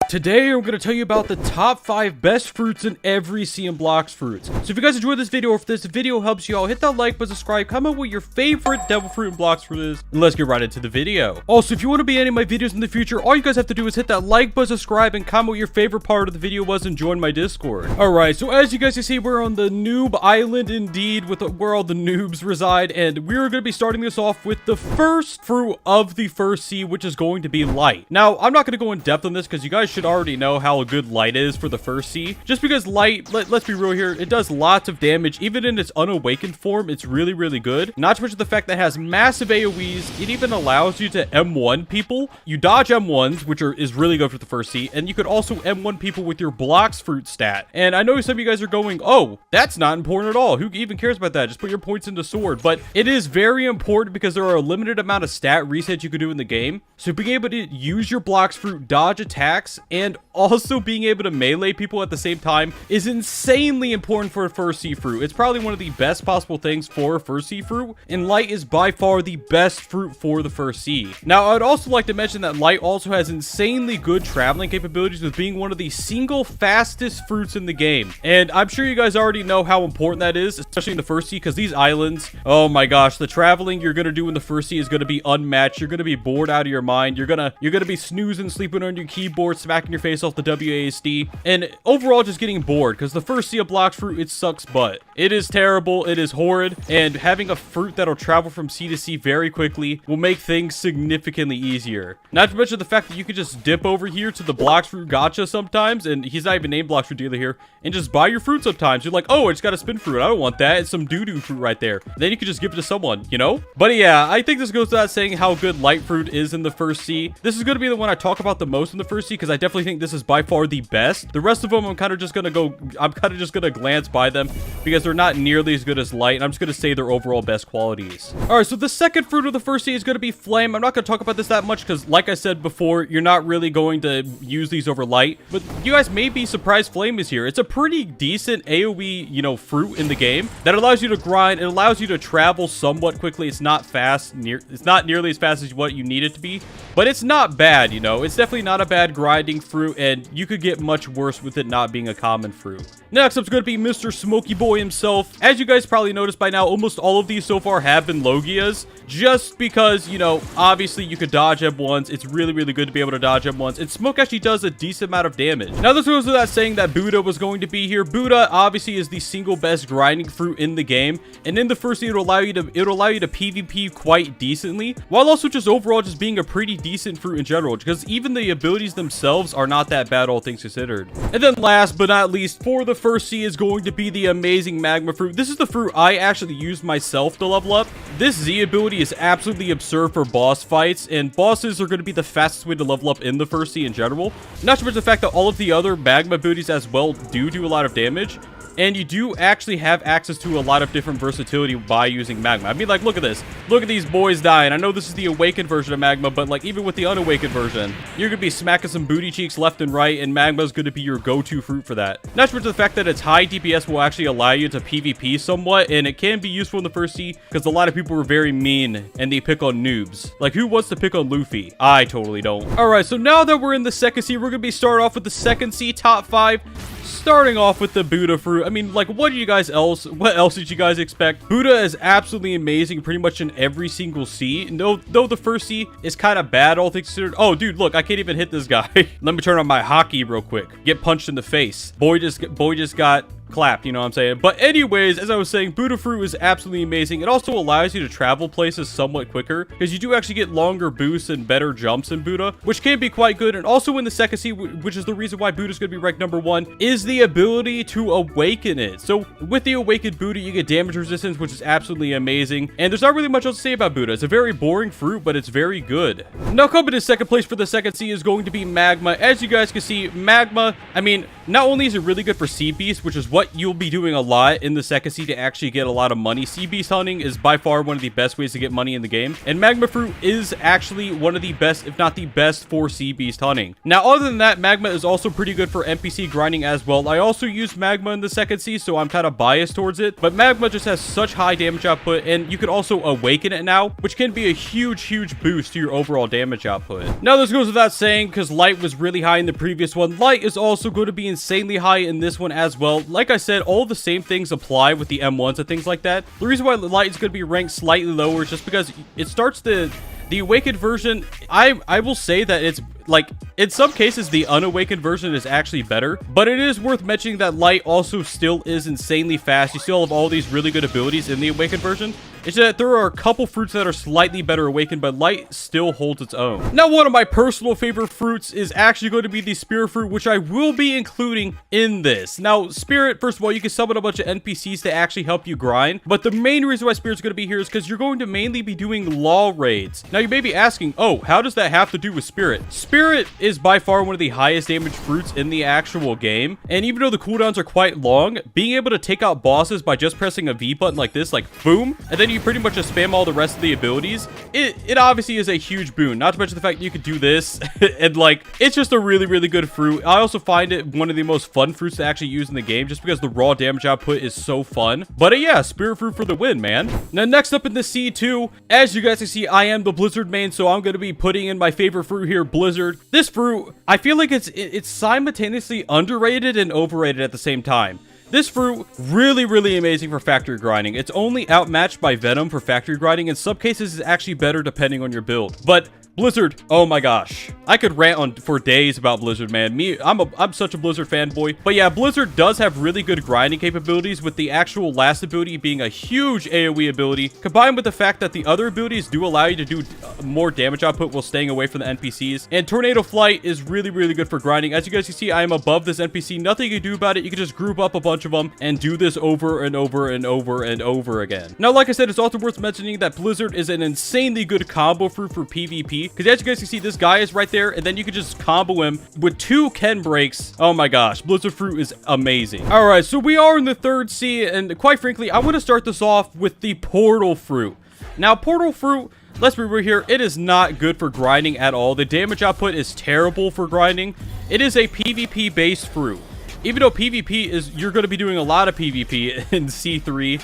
Today, I'm going to tell you about the top 5 best fruits in every sea and blocks fruits. So if you guys enjoyed this video, or if this video helps you out, hit that like button, subscribe, comment what your favorite devil fruit and blocks fruit is, and let's get right into the video. Also, if you want to be in any of my videos in the future, all you guys have to do is hit that like button, subscribe, and comment what your favorite part of the video was, and join my Discord. Alright, so as you guys can see, we're on the noob island indeed, where all the noobs reside, and we're going to be starting this off with the first fruit of the first sea, which is going to be light. Now, I'm not going to go in depth on this because you guys should already know how good light is for the first sea. Just because light, let's be real here, it does lots of damage. Even in its unawakened form, it's really, really good. Not to mention the fact that it has massive AoEs. It even allows you to M1 people. You dodge M1s, which is really good for the first sea, and you could also M1 people with your blocks fruit stat. And I know some of you guys are going, oh, that's not important at all. Who even cares about that? Just put your points into sword. But it is very important because there are a limited amount of stat resets you can do in the game. So being able to use your blocks fruit, dodge attacks, and also being able to melee people at the same time is insanely important for a first sea fruit. It's probably one of the best possible things for a first sea fruit, and light is by far the best fruit for the first sea. Now, I'd also like to mention that light also has insanely good traveling capabilities, with being one of the single fastest fruits in the game. And I'm sure you guys already know how important that is, especially in the first sea, because these islands, oh my gosh, the traveling you're gonna do in the first sea is gonna be unmatched. You're gonna be bored out of your mind. You're gonna be snoozing, sleeping on your keyboard, smacking your face off the WASD, and overall just getting bored, because the first sea of blocks fruit, it sucks butt. It is terrible, it is horrid, and having a fruit that'll travel from sea to sea very quickly will make things significantly easier. Not to mention the fact that you could just dip over here to the blocks fruit gacha sometimes, and he's not even named blocks fruit dealer here, and just buy your fruit sometimes. You're like, oh, it's got a spin fruit, I don't want that, it's some doo-doo fruit right there. Then you could just give it to someone, you know? But yeah, I think this goes without saying how good light fruit is in the first sea. This is going to be the one I talk about the most in the first sea, because I definitely think this is by far the best. The rest of them, I'm kind of just gonna glance by them because they're not nearly as good as light, and I'm just gonna say their overall best qualities. All right, so the second fruit of the first sea is gonna be flame. I'm not gonna talk about this that much because, like I said before, you're not really going to use these over light, but you guys may be surprised flame is here. It's a pretty decent AoE, you know, fruit in the game that allows you to grind. It allows you to travel somewhat quickly. It's not fast, it's not nearly as fast as what you need it to be, but it's not bad, you know. It's definitely not a bad grinding fruit, and you could get much worse with it not being a common fruit. Next up is going to be Mr. Smoky Boy himself. As you guys probably noticed by now, almost all of these so far have been Logias, just because, you know, obviously you could dodge M1s. It's really, really good to be able to dodge M1s, and Smoke actually does a decent amount of damage. Now, this goes without saying that Buddha was going to be here. Buddha obviously is the single best grinding fruit in the game, and in the first thing, it'll allow you to PvP quite decently, while also just overall just being a pretty decent fruit in general, because even the abilities themselves are not that bad, all things considered. And then last but not least, for the first sea is going to be the amazing magma fruit. This is the fruit I actually used myself to level up. This Z ability is absolutely absurd for boss fights, and bosses are going to be the fastest way to level up in the first sea in general. Not to mention the fact that all of the other magma abilities as well do a lot of damage. And you do actually have access to a lot of different versatility by using magma. I mean, like, look at this. Look at these boys dying. I know this is the awakened version of magma, but, like, even with the unawakened version, you're going to be smacking some booty cheeks left and right, and magma is going to be your go-to fruit for that. Not to mention the fact that its high DPS will actually allow you to PvP somewhat, and it can be useful in the first sea, because a lot of people are very mean, and they pick on noobs. Like, who wants to pick on Luffy? I totally don't. Alright, so now that we're in the second sea, we're going to be starting off with the second sea top 5. Starting off with the Buddha fruit. I mean, like, what else did you guys expect? Buddha is absolutely amazing pretty much in every single sea. Though the first sea is kind of bad, all things considered. Oh, dude, look, I can't even hit this guy. Let me turn on my hockey real quick. Get punched in the face. Boy just got clapped, you know what I'm saying? But anyways, as I was saying, Buddha fruit is absolutely amazing. It also allows you to travel places somewhat quicker, because you do actually get longer boosts and better jumps in Buddha, which can be quite good. And also in the second sea, which is the reason why Buddha is going to be ranked number 1, is the ability to awaken it. So with the awakened Buddha, you get damage resistance, which is absolutely amazing. And there's not really much else to say about Buddha. It's a very boring fruit, but it's very good. Now, coming in second place for the second sea is going to be magma. As you guys can see, magma, I mean, not only is it really good for Sea Beast, which is what you'll be doing a lot in the second seed to actually get a lot of money. Sea Beast hunting is by far one of the best ways to get money in the game. And Magma Fruit is actually one of the best, if not the best, for Sea Beast hunting. Now, other than that, Magma is also pretty good for NPC grinding as well. I also use Magma in the second seed, so I'm kind of biased towards it. But Magma just has such high damage output, and you can also awaken it now, which can be a huge boost to your overall damage output. Now, this goes without saying, because Light was really high in the previous one. Light is also going to be insanely high in this one as well. Like I said, all the same things apply with the M1s and things like that. The reason why Light is going to be ranked slightly lower is just because it starts the awakened version. I will say that it's like, in some cases, the unawakened version is actually better, but it is worth mentioning that Light also still is insanely fast. You still have all these really good abilities in the awakened version. It's that there are a couple fruits that are slightly better awakened, but Light still holds its own. Now, one of my personal favorite fruits is actually going to be the Spirit Fruit, which I will be including in this. Now, Spirit, first of all, you can summon a bunch of NPCs to actually help you grind, but the main reason why Spirit's going to be here is because you're going to mainly be doing law raids. Now, you may be asking, oh, how does that have to do with Spirit? Spirit is by far one of the highest damage fruits in the actual game, and even though the cooldowns are quite long, being able to take out bosses by just pressing a V button like this, like boom, and then you pretty much just spam all the rest of the abilities, it obviously is a huge boon. Not to mention the fact that you could do this and like, it's just a really good fruit. I also find it one of the most fun fruits to actually use in the game just because the raw damage output is so fun. But yeah, Spirit Fruit for the win, man. Now, next up in the C2, as you guys can see, I am the Blizzard main, so I'm going to be putting in my favorite fruit here, Blizzard. This fruit, I feel like it's simultaneously underrated and overrated at the same time. This fruit, really amazing for factory grinding. It's only outmatched by Venom for factory grinding. In some cases, it's actually better depending on your build. But Blizzard, oh my gosh. I could rant on for days about Blizzard, man. I'm such a Blizzard fanboy. But yeah, Blizzard does have really good grinding capabilities, with the actual last ability being a huge AoE ability, combined with the fact that the other abilities do allow you to do more damage output while staying away from the NPCs. And Tornado Flight is really good for grinding. As you guys can see, I am above this NPC. Nothing you can do about it. You can just group up a bunch of them and do this over and over again. Now, like I said, it's also worth mentioning that Blizzard is an insanely good combo fruit for PvP. Because as you guys can see, this guy is right there, and then you can just combo him with 2 Ken breaks. Oh my gosh, Blizzard Fruit is amazing. All right, so we are in the third sea, and quite frankly, I want to start this off with the Portal Fruit. Now, Portal Fruit, let's be real here, it is not good for grinding at all. The damage output is terrible for grinding. It is a PvP-based fruit. Even though PvP is, you're going to be doing a lot of PvP in C3,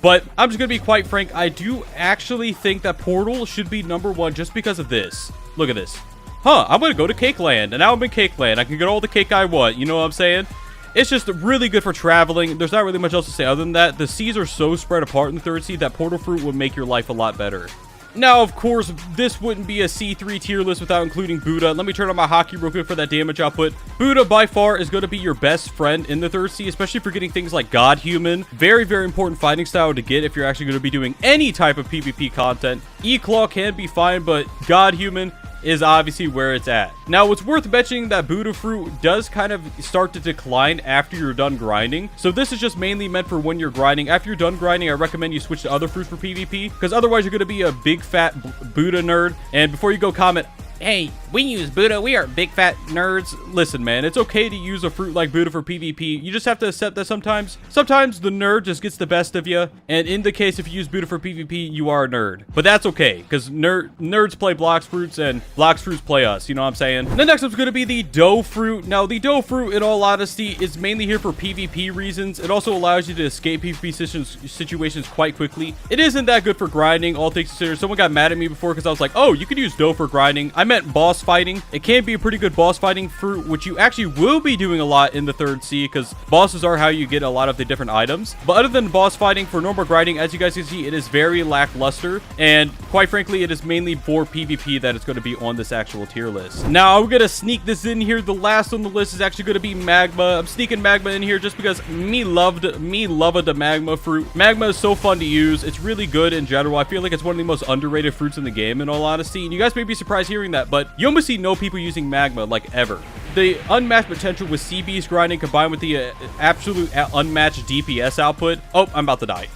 but I'm just going to be quite frank, I do actually think that Portal should be #1 just because of this. Look at this. Huh, I'm going to go to Cake Land, and now I'm in Cake Land. I can get all the cake I want, you know what I'm saying? It's just really good for traveling. There's not really much else to say other than that. The seas are so spread apart in the third sea that Portal Fruit would make your life a lot better. Now, of course, this wouldn't be a C3 tier list without including Buddha. Let me turn on my hockey real quick for that damage output. Buddha, by far, is going to be your best friend in the third sea, especially for getting things like God Human. Very important fighting style to get if you're actually going to be doing any type of PvP content. E-Claw can be fine, but God Human is obviously where it's at. Now, it's worth mentioning that Buddha Fruit does kind of start to decline after you're done grinding. So this is just mainly meant for when you're grinding. After you're done grinding, I recommend you switch to other fruits for PvP, because otherwise you're going to be a big fat Buddha nerd. And before you go comment, hey, we use Buddha, we are big fat nerds. Listen, man, it's okay to use a fruit like Buddha for PvP. You just have to accept that sometimes the nerd just gets the best of you. And in the case, if you use Buddha for PvP, you are a nerd. But that's okay, because nerds play Blox Fruits and Blox Fruits play us, you know what I'm saying? The next up's going to be the Dough Fruit. Now, the Dough Fruit, in all honesty, is mainly here for PvP reasons. It also allows you to escape PvP situations quite quickly. It isn't that good for grinding, all things considered. Someone got mad at me before because I was like, oh, you could use Dough for grinding. I meant boss fighting. It can be a pretty good boss fighting fruit, which you actually will be doing a lot in the third sea, because bosses are how you get a lot of the different items. But other than boss fighting, for normal grinding, as you guys can see, it is very lackluster, and quite frankly, it is mainly for PvP that it's going to be on this actual tier list. Now, I'm going to sneak this in here. The last on the list is actually going to be Magma. I'm sneaking Magma in here just because me loved the Magma fruit. Magma is so fun to use. It's really good in general. I feel like it's one of the most underrated fruits in the game, in all honesty, and you guys may be surprised hearing that, but you almost see no people using Magma, like, ever. The unmatched potential with Sea Beast grinding combined with the absolute unmatched DPS output. Oh, I'm about to die.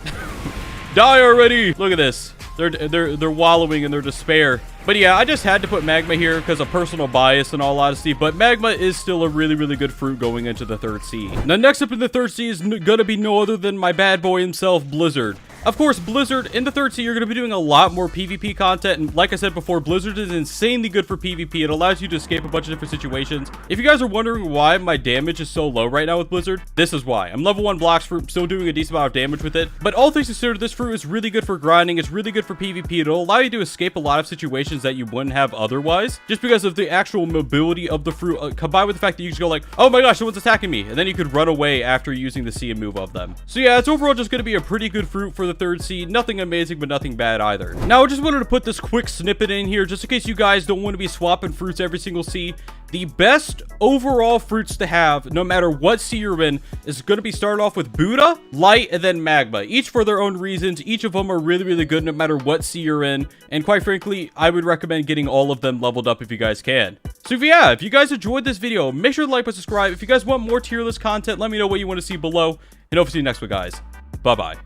Die already! Look at this. They're wallowing in their despair. But yeah, I just had to put Magma here because of personal bias in all honesty, but Magma is still a really, really good fruit going into the 3rd sea. Now, next up in the 3rd sea is gonna be no other than my bad boy himself, Blizzard. Of course, Blizzard, in the 3rd sea, you're going to be doing a lot more PvP content, and like I said before, Blizzard is insanely good for PvP. It allows you to escape a bunch of different situations. If you guys are wondering why my damage is so low right now with Blizzard, this is why. I'm level 1 Blocks Fruit, still doing a decent amount of damage with it, but all things considered, this fruit is really good for grinding, it's really good for PvP. It'll allow you to escape a lot of situations that you wouldn't have otherwise, just because of the actual mobility of the fruit, combined with the fact that you just go like, oh my gosh, someone's attacking me, and then you could run away after using the sea and move of them. So yeah, it's overall just going to be a pretty good fruit for the 3rd sea. Nothing amazing, but nothing bad either. Now, I just wanted to put this quick snippet in here, just in case you guys don't want to be swapping fruits every single sea. The best overall fruits to have, no matter what sea you're in, is going to be started off with Buddha, Light, and then Magma. Each for their own reasons. Each of them are really, really good no matter what sea you're in. And quite frankly, I would recommend getting all of them leveled up if you guys can. So if you guys enjoyed this video, make sure to like and subscribe. If you guys want more tier list content, let me know what you want to see below. And hope to see you next week, guys. Bye-bye.